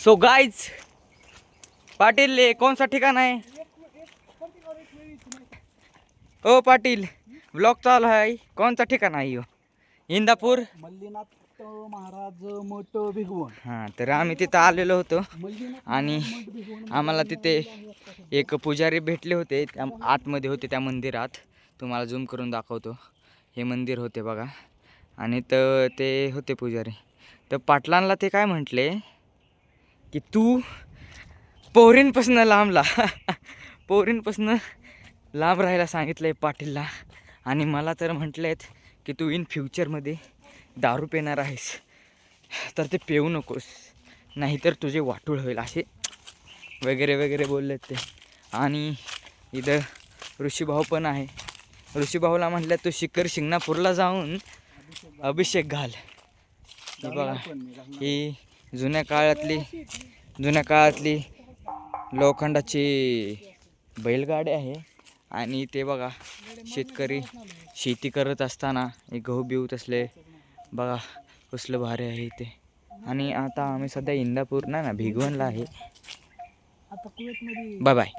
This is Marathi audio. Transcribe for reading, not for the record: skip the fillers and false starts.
सो गाइज पाटील कौन सा ठिकाण आहे? ओ पाटील ब्लॉग चालू आहे, कौन सा ठिकाण आहे? इंदापूर मल्लीनाथ महाराज मठ भिगवण. हां, तर आम्ही तिथं आलेलो होतो आणि आम्हाला तिथे एक पुजारी भेटले होते. त्या आतमध्ये होते त्या मंदिरात. तुम्हाला झूम करून दाखवतो. हे मंदिर होते बघा आणि तर ते होते पुजारी. तर पाटलांना ते काय म्हटले की तू पोरींपासून लांबला पोरींपासून लांब राहायला सांगितलं आहे पाटीलला. आणि मला तर म्हटलेत की तू इन फ्युचरमध्ये दारू पिणार आहेस तर ते पिऊ नकोस, नाहीतर तुझे वाटूळ होईल, असे वगैरे वगैरे बोललेत ते. आणि इथं ऋषीभाऊ पण आहे. ऋषीभाऊला म्हटलं तू शिखर शिंगणापूरला जाऊन अभिषेक घाल. ही बघा, ही जुन्या काळातली लोखंडाची बैलगाडी आहे. आणि ते बघा शेतकरी शेती करत असताना एक गहू बिहू तसले बघा कसलं भारी आहे ते. आणि आता आम्ही सध्या इंदापूर ना भिगवणला आहे. Bye bye.